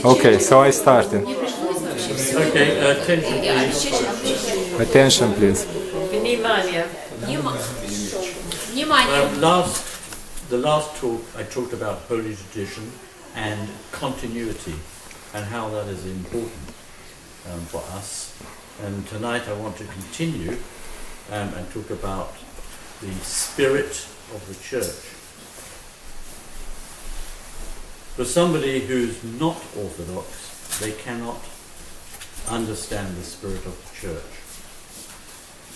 Okay, so I started. Okay, attention please. Attention, please. Внимание. The last talk I talked about holy tradition and continuity and how that is important for us. And tonight I want to continue and talk about the spirit of the church. For somebody who's not Orthodox, they cannot understand the spirit of the church.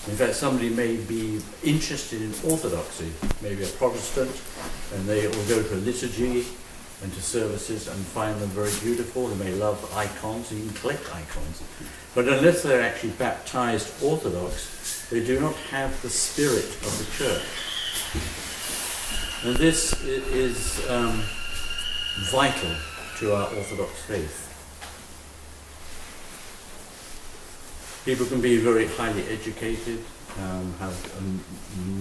In fact, somebody may be interested in Orthodoxy, maybe a Protestant, and they will go to a liturgy and to services and find them very beautiful. They may love icons, even collect icons. But unless they're actually baptized Orthodox, they do not have the spirit of the church. And this is vital to our Orthodox faith. People can be very highly educated, have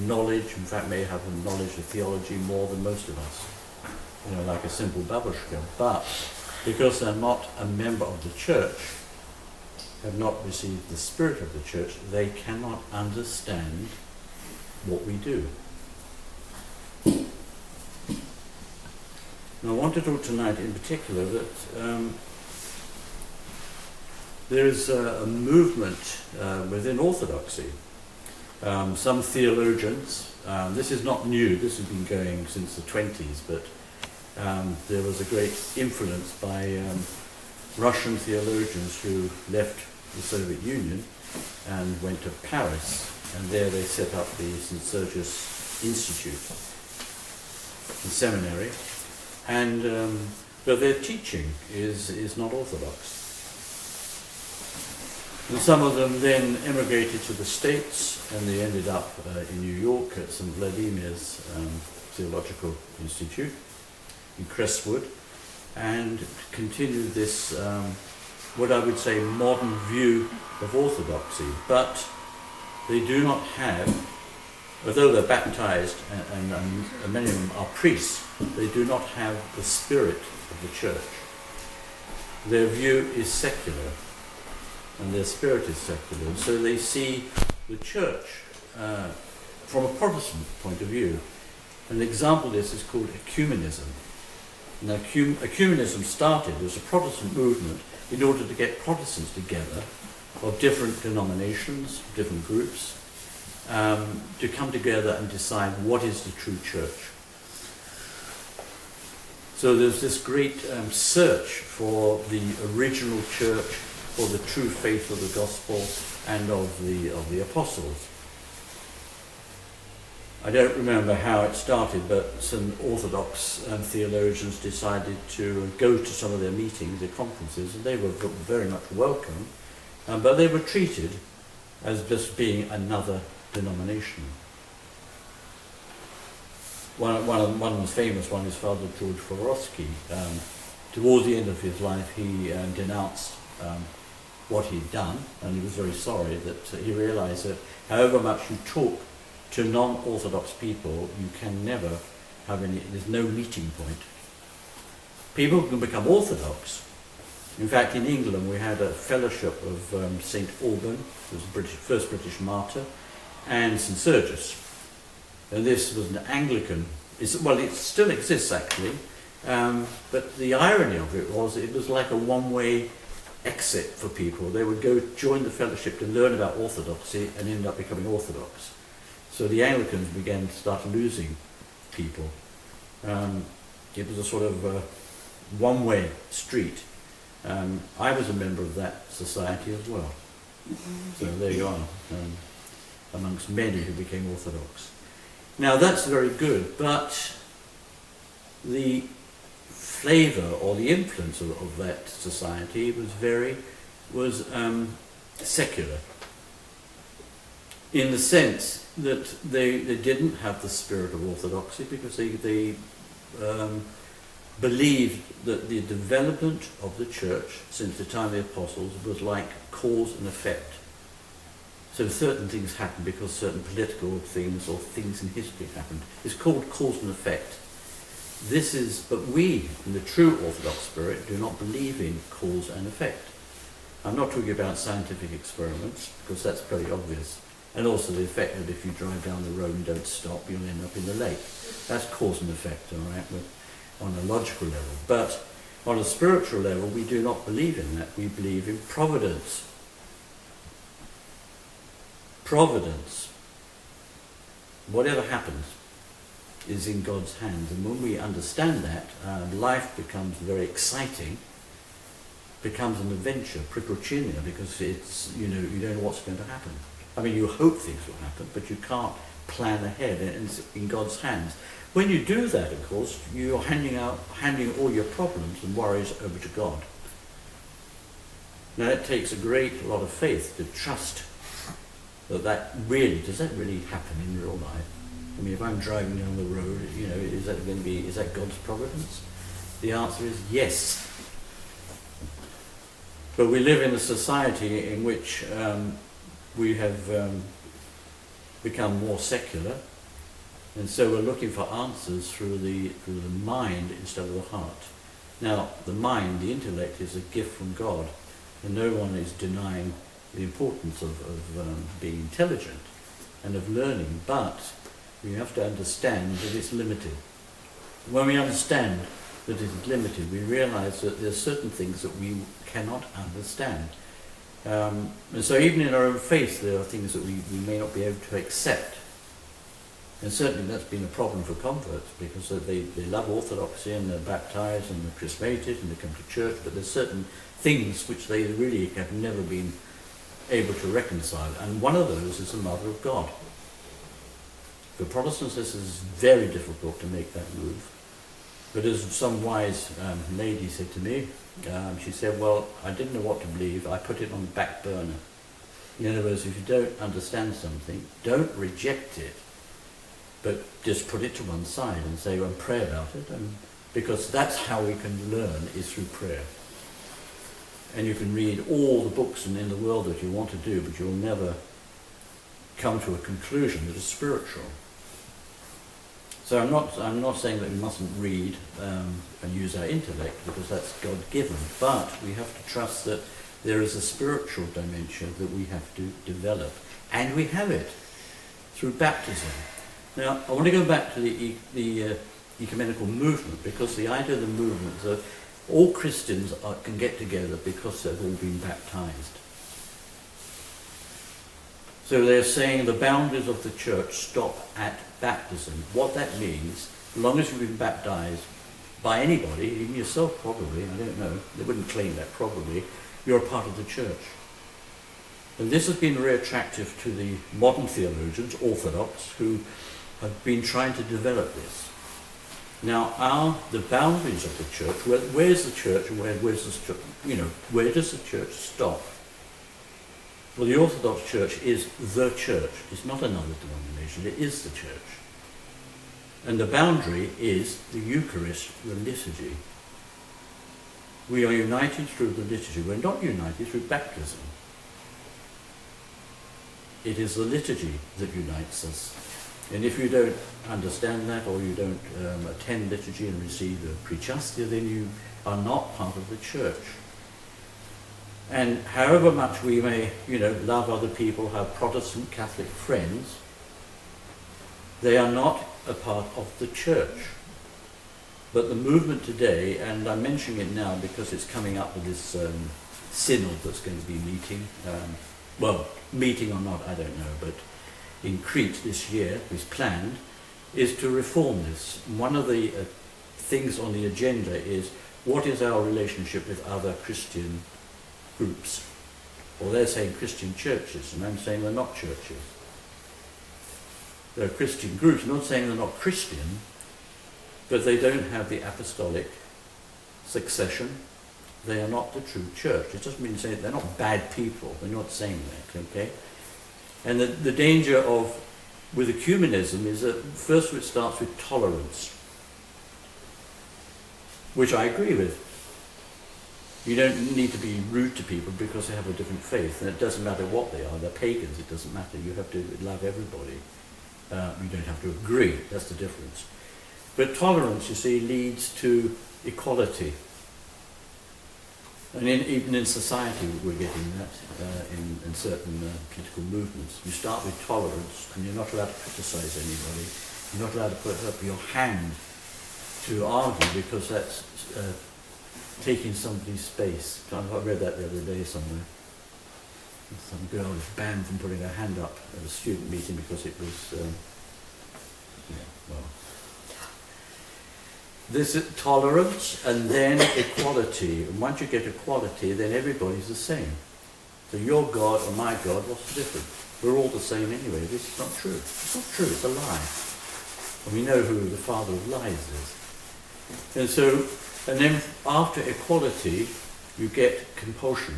knowledge, in fact may have a knowledge of theology more than most of us, like a simple babushka, but because they're not a member of the church, have not received the spirit of the church, they cannot understand what we do. And I want to talk tonight in particular that there is a movement within Orthodoxy. Some theologians, this is not new, this has been going since the 20s, but there was a great influence by Russian theologians who left the Soviet Union and went to Paris, and there they set up the St. Sergius Institute, the seminary, and but their teaching is not Orthodox. And some of them then emigrated to the States, and they ended up in New York at St. Vladimir's Theological Institute in Crestwood, and continued this, what I would say, modern view of Orthodoxy. But they do not have, although they're baptized and many of them are priests, they do not have the spirit of the church. Their view is secular, and their spirit is secular. So they see the church from a Protestant point of view. An example of this is called ecumenism. Now, ecumenism started as a Protestant movement in order to get Protestants together of different denominations, different groups, to come together and decide what is the true church. So there's this great search for the original church, for the true faith of the gospel and of the apostles. I don't remember how it started, but some Orthodox theologians decided to go to some of their meetings, their conferences, and they were very much welcome, but they were treated as just being another denomination. One of the most famous one is Father George Forosky. Towards the end of his life, he denounced what he'd done, and he was very sorry that he realized that however much you talk to non-Orthodox people, you can never have there's no meeting point. People can become Orthodox. In fact, in England we had a fellowship of St. Alban, who was the first British martyr, and St. Sergius. And this was an Anglican, it still exists actually, but the irony of it was like a one-way exit for people. They would go join the fellowship to learn about Orthodoxy and end up becoming Orthodox. So the Anglicans began to start losing people. It was a sort of one-way street. I was a member of that society as well. So there you are, amongst many who became Orthodox. Now that's very good, but the flavour or the influence of that society was secular, in the sense that they didn't have the spirit of Orthodoxy, because they believed that the development of the church since the time of the apostles was like cause and effect. So certain things happened because certain political things or things in history happened. It's called cause and effect. But we, in the true Orthodox spirit, do not believe in cause and effect. I'm not talking about scientific experiments, because that's pretty obvious. And also the effect that if you drive down the road and don't stop, you'll end up in the lake. That's cause and effect, all right, on a logical level. But on a spiritual level, we do not believe in that. We believe in providence. Providence. Whatever happens is in God's hands. And when we understand that, life becomes very exciting, becomes an adventure, priprochinia, because it's, you don't know what's going to happen. I mean, you hope things will happen, but you can't plan ahead, and it's in God's hands. When you do that, of course, you're handing all your problems and worries over to God. Now, it takes a great lot of faith to trust does that really happen in real life? I mean, if I'm driving down the road, is that God's providence? The answer is yes. But we live in a society in which we have become more secular, and so we're looking for answers through the mind instead of the heart. Now, the mind, the intellect, is a gift from God, and no one is denying the importance of being intelligent and of learning, but we have to understand that it's limited. When we understand that it is limited, we realize that there are certain things that we cannot understand. And so even in our own faith, there are things that we may not be able to accept. And certainly that's been a problem for converts, because they love orthodoxy and they're baptized and they're chrismated and they come to church, but there's certain things which they really have never been able to reconcile. And one of those is the Mother of God. For Protestants, this is very difficult to make that move. But as some wise lady said to me, she said, well, I didn't know what to believe, I put it on the back burner. In other words, if you don't understand something, don't reject it, but just put it to one side and say, well, pray about it, because that's how we can learn, is through prayer. And you can read all the books in the world that you want to do, but you'll never come to a conclusion that is spiritual. So I'm not saying that we mustn't read and use our intellect, because that's God-given, but we have to trust that there is a spiritual dimension that we have to develop, and we have it through baptism. Now, I want to go back to the ecumenical movement, because the idea of the movement is that all Christians can get together because they've all been baptized. So they're saying the boundaries of the church stop at baptism. What that means, as long as you've been baptized by anybody, even yourself probably, I don't know, they wouldn't claim that probably, you're a part of the church. And this has been very attractive to the modern theologians, Orthodox, who have been trying to develop this. Now, the boundaries of the church, where's the church and where does the church stop? Well, the Orthodox Church is the church. It's not another denomination, it is the church. And the boundary is the Eucharist, the liturgy. We are united through the liturgy. We're not united through baptism. It is the liturgy that unites us. And if you don't understand that, or you don't attend liturgy and receive the Prechastia, then you are not part of the church. And however much we may, love other people, have Protestant Catholic friends, they are not a part of the church. But the movement today, and I'm mentioning it now because it's coming up with this synod that's going to be meeting, meeting or not, I don't know, but in Crete this year, is planned, is to reform this. One of the things on the agenda is, what is our relationship with other Christian groups? Well, they're saying Christian churches, and I'm saying they're not churches. They're Christian groups. I'm not saying they're not Christian, but they don't have the apostolic succession. They are not the true church. It doesn't mean to say they're not bad people. They're not saying that, okay? And the danger with ecumenism is that first it starts with tolerance, which I agree with. You don't need to be rude to people because they have a different faith, and it doesn't matter what they are. They're pagans, it doesn't matter. You have to love everybody. You don't have to agree, that's the difference. But tolerance, you see, leads to equality. And even in society we're getting that in certain political movements. You start with tolerance and you're not allowed to criticise anybody. You're not allowed to put up your hand to argue because that's taking somebody's space. I read that the other day somewhere. Some girl was banned from putting her hand up at a student meeting because it was, this is tolerance and then equality. And once you get equality, then everybody's the same. So your God and my God, what's the difference? We're all the same anyway. This is not true. It's not true, it's a lie. And we know who the father of lies is. And then after equality, you get compulsion.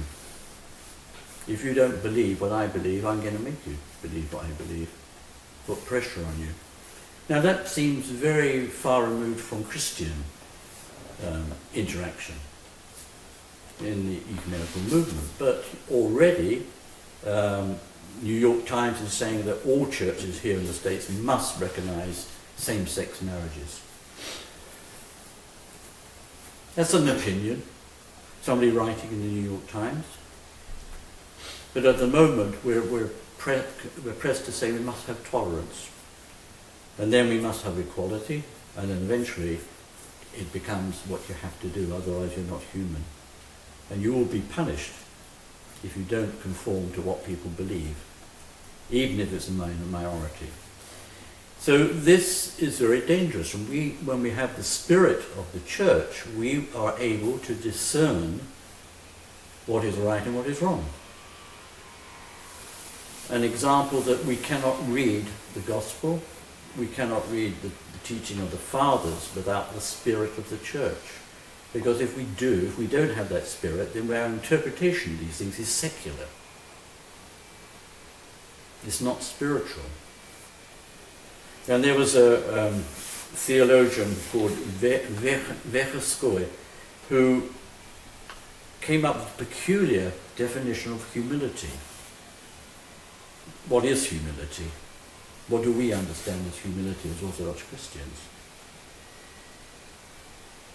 If you don't believe what I believe, I'm going to make you believe what I believe. Put pressure on you. Now that seems very far removed from Christian interaction in the ecumenical movement, but already New York Times is saying that all churches here in the States must recognise same-sex marriages. That's an opinion, somebody writing in the New York Times. But at the moment we're pressed to say we must have tolerance. And then we must have equality, and then eventually it becomes what you have to do, otherwise you're not human. And you will be punished if you don't conform to what people believe, even if it's a minority. So this is very dangerous. And when we have the spirit of the church, we are able to discern what is right and what is wrong. An example that we cannot read the gospel, we cannot read the teaching of the fathers without the spirit of the church. Because if we don't have that spirit, then our interpretation of these things is secular. It's not spiritual. And there was a theologian called Verhofstadt who came up with a peculiar definition of humility. What is humility? What do we understand as humility as Orthodox Christians?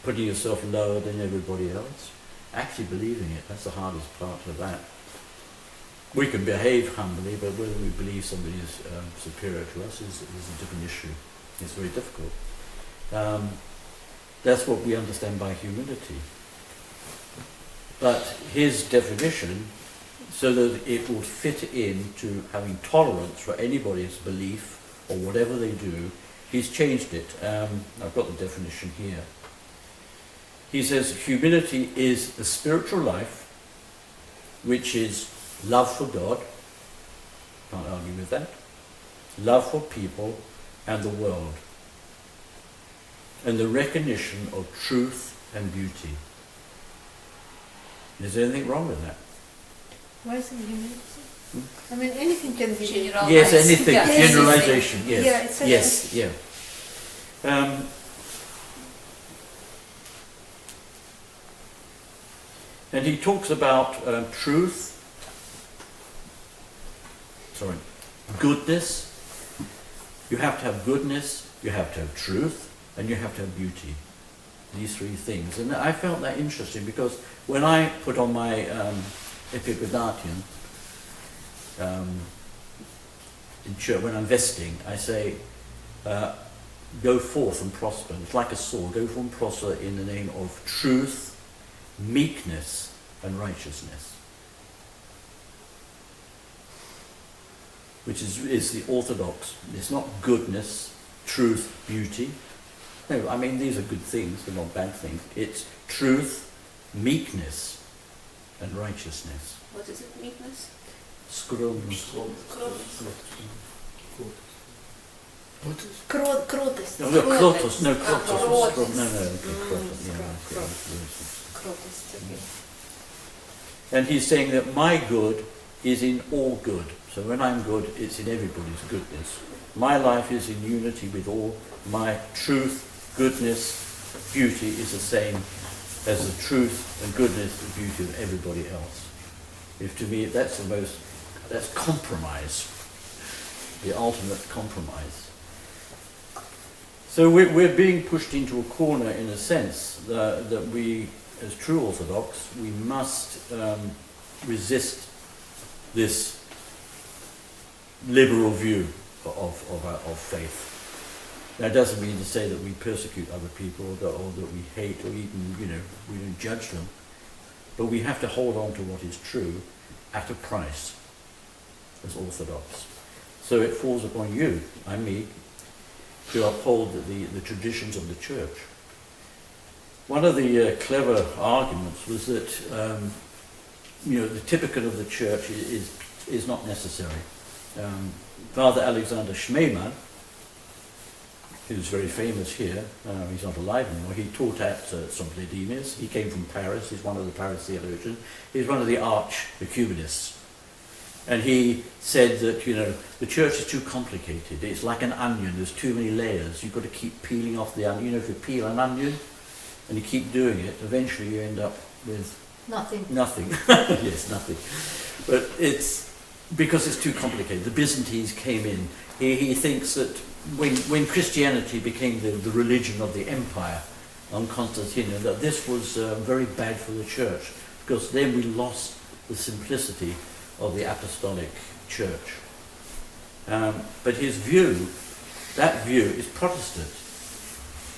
Putting yourself lower than everybody else? Actually believing it, that's the hardest part of that. We can behave humbly, but whether we believe somebody is superior to us is a different issue. It's very difficult. That's what we understand by humility. But his definition, so that it will fit into having tolerance for anybody's belief or whatever they do, he's changed it. I've got the definition here. He says humility is a spiritual life which is love for God, can't argue with that, love for people and the world, and the recognition of truth and beauty. Is there anything wrong with that? Why is it humility? I mean, anything can be Generalized. Yes, anything. Yeah. Generalization. Yes. Yeah, it's yes. Yeah. And he talks about truth. Sorry, goodness. You have to have goodness. You have to have truth, and you have to have beauty. These three things, and I felt that interesting because when I put on my Epigradatian in church, when I'm vesting, I say, go forth and prosper. It's like a sword. Go forth and prosper in the name of truth, meekness, and righteousness. Which is the orthodox. It's not goodness, truth, beauty. No, I mean, these are good things, they're not bad things. It's truth, meekness, and righteousness. What is it, meekness? Skromnost. Кротость. No, krotos. No, krotos. Krotos. No, krotos. Yeah, Кротость, okay. And he's saying that my good is in all good. So when I'm good, it's in everybody's goodness. My life is in unity with all. My truth, goodness, beauty is the same as the truth and goodness and beauty of everybody else. If to me that's compromise, the ultimate compromise. So we're being pushed into a corner in a sense that we, as true Orthodox, we must resist this liberal view of faith. That doesn't mean to say that we persecute other people or that we hate or even, we don't judge them. But we have to hold on to what is true at a price as Orthodox. So it falls upon you and me to uphold the traditions of the Church. One of the clever arguments was that the typical of the Church is not necessary. Father Alexander Schmemann, who's very famous here, he's not alive anymore, he taught at St. Vladimirs. He came from Paris, he's one of the Paris theologians. He's one of the arch-ecumenists. And he said that, the Church is too complicated. It's like an onion, there's too many layers. You've got to keep peeling off the onion. If you peel an onion and you keep doing it, eventually you end up with Nothing. nothing. Yes, nothing. But it's because it's too complicated. The Byzantines came in. He thinks that when Christianity became the religion of the empire on Constantine, that this was very bad for the Church, because then we lost the simplicity of the apostolic Church. But his view, that view is Protestant.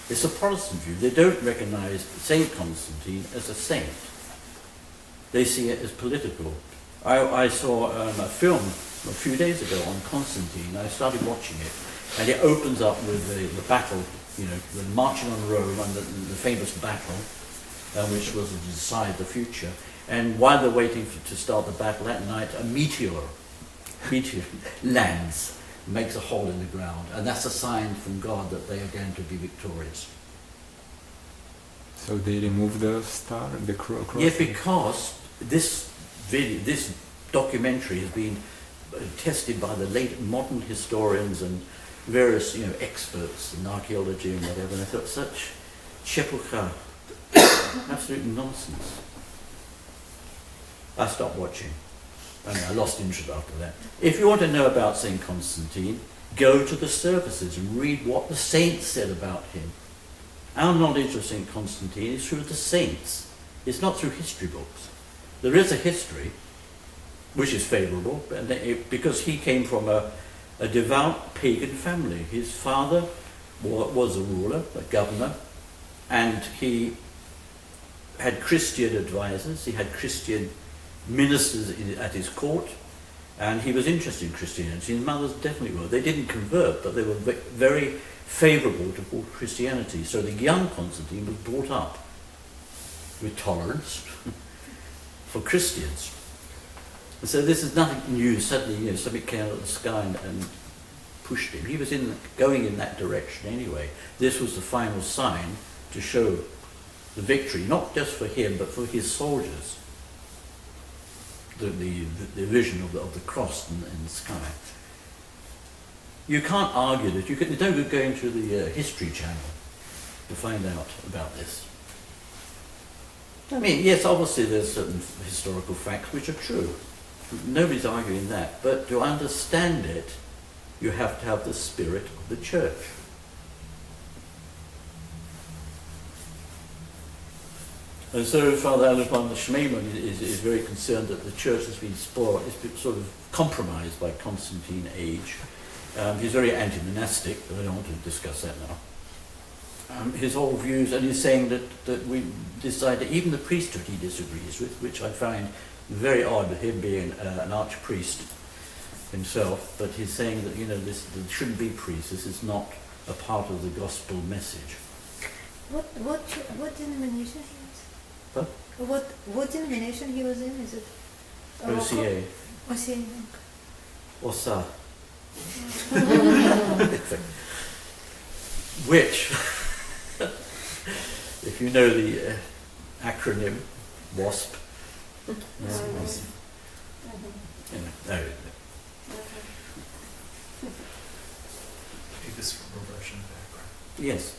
It's a Protestant view. They don't recognize Saint Constantine as a saint. They see it as political. I saw a film a few days ago on Constantine. I started watching it, and it opens up with the battle, the marching on Rome and the famous battle, which was to decide the future. And while they're waiting to start the battle at night, a meteor lands, makes a hole in the ground, and that's a sign from God that they are going to be victorious. So they remove the star, the cross? Yes, because this documentary has been tested by the late modern historians and various experts in archaeology and whatever, and I thought such chepucha, absolute nonsense. I stopped watching. I lost interest after that. If you want to know about St. Constantine, go to the services and read what the saints said about him. Our knowledge of St. Constantine is through the saints. It's not through history books. There is a history, which is favourable, because he came from a devout pagan family. His father was a ruler, a governor, and he had Christian advisors, he had Christian ministers at his court, and he was interested in Christianity. His mothers definitely were. They didn't convert, but they were very favourable to Christianity. So the young Constantine was brought up with tolerance for Christians. And so this is nothing new. Suddenly, something came out of the sky and pushed him. He was going in that direction anyway. This was the final sign to show the victory, not just for him, but for his soldiers. The vision of the cross in the sky. You can't argue that. You don't go into the History Channel to find out about this. I mean, yes, obviously there's certain historical facts which are true. Nobody's arguing that. But to understand it, you have to have the spirit of the Church. And so Father Alexander Schmemann is very concerned that the Church has been spoiled, it's been sort of compromised by Constantine's age. He's very anti-monastic, but I don't want to discuss that now. His whole views, and he's saying that we decide that even the priesthood he disagrees with, which I find very odd with him being an archpriest himself, but he's saying that there shouldn't be priests, this is not a part of the gospel message. What denomination he was? Huh? What denomination he was in? Is it OCA. OCA. OSA. Which, if you know the acronym WASP, This from a Russian background. yes,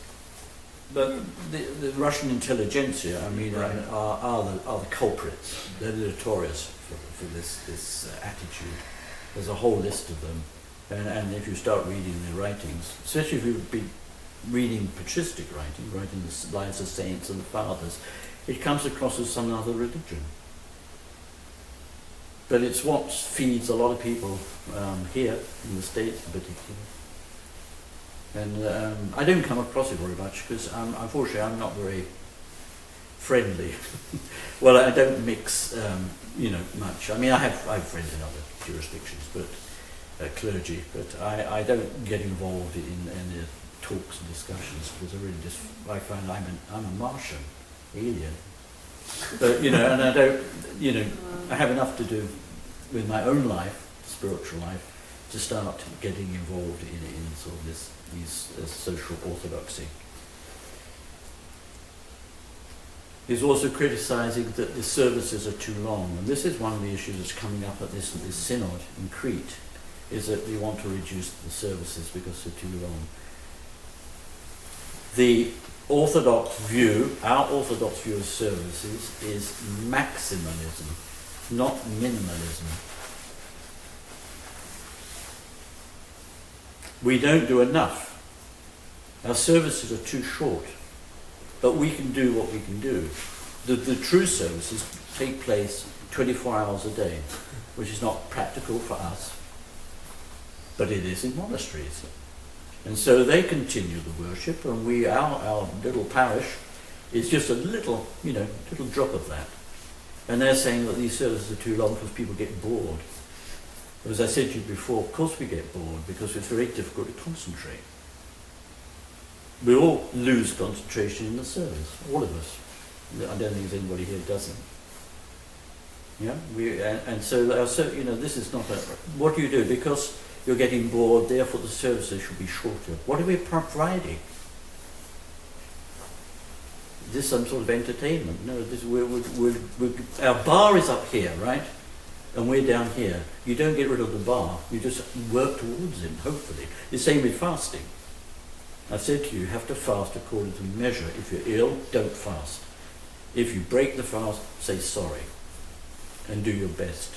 but the Russian intelligentsia, I mean, are the culprits. They're notorious for this attitude. There's a whole list of them, and if you start reading their writings, especially if you've been reading patristic writing, writing the lives of saints and the fathers, it comes across as some other religion. But it's what feeds a lot of people here, in the States in particular. And I don't come across it very much because unfortunately I'm not very friendly. Well, I don't mix, much. I mean, I have friends in other jurisdictions, but clergy, but I don't get involved in any talks and discussions because I find I'm a Martian, alien. But and I don't, I have enough to do with my own life, spiritual life, to start getting involved in sort of these social orthodoxy. He's also criticising that the services are too long, and this is one of the issues that's coming up at this synod in Crete, is that they want to reduce the services because they're too long. The orthodox view, our orthodox view of services, is maximalism, not minimalism. We don't do enough. Our services are too short, but we can do what we can do. The true services take place 24 hours a day, which is not practical for us, but it is in monasteries. And so they continue the worship, and our little parish is just a little drop of that. And they're saying that these services are too long because people get bored. As I said to you before, of course we get bored because it's very difficult to concentrate. We all lose concentration in the service, all of us. I don't think there's anybody here who doesn't. Yeah, and so this is not a. What do you do? Because you're getting bored, therefore the services should be shorter. What are we providing? Is this some sort of entertainment? No, our bar is up here, right? And we're down here. You don't get rid of the bar, you just work towards it, hopefully. The same with fasting. I've said to you, you have to fast according to measure. If you're ill, don't fast. If you break the fast, say sorry and do your best.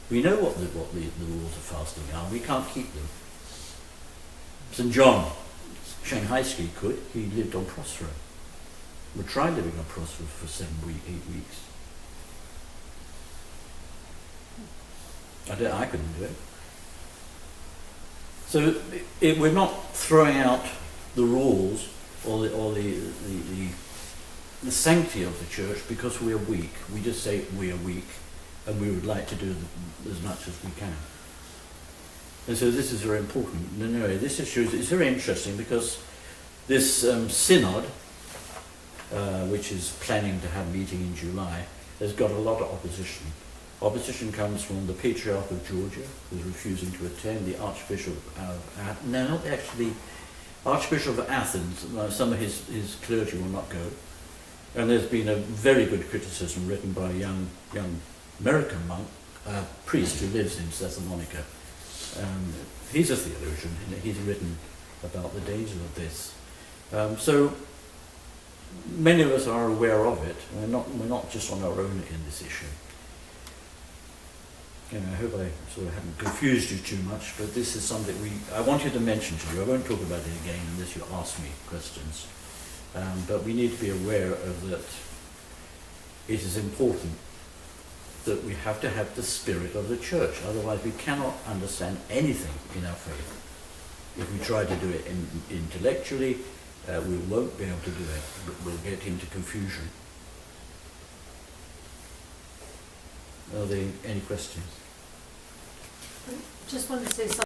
We know what the rules of fasting are. We can't keep them. St. John, Shanghai ski could. He lived on prosper. We tried living on prosper for 8 weeks. I couldn't do it. So we're not throwing out the rules or the sanctity of the church because we are weak. We just say we are weak and we would like to do as much as we can. And so this is very important. Anyway, this issue is very interesting because this synod, which is planning to have a meeting in July, has got a lot of opposition. Opposition comes from the Patriarch of Georgia, who's refusing to attend, the Archbishop of Archbishop of Athens. Some of his clergy will not go. And there's been a very good criticism written by a young American monk, priest who lives in Thessalonica. He's a theologian, and he's written about the danger of this. So many of us are aware of it. We're not just on our own in this issue. I hope I sort of haven't confused you too much, but this is something I wanted to mention to you. I won't talk about it again unless you ask me questions. But we need to be aware of that. It is important that we have to have the spirit of the church. Otherwise, we cannot understand anything in our faith. If we try to do it intellectually, we won't be able to do it. We'll get into confusion. Are there any questions? Just want to say something.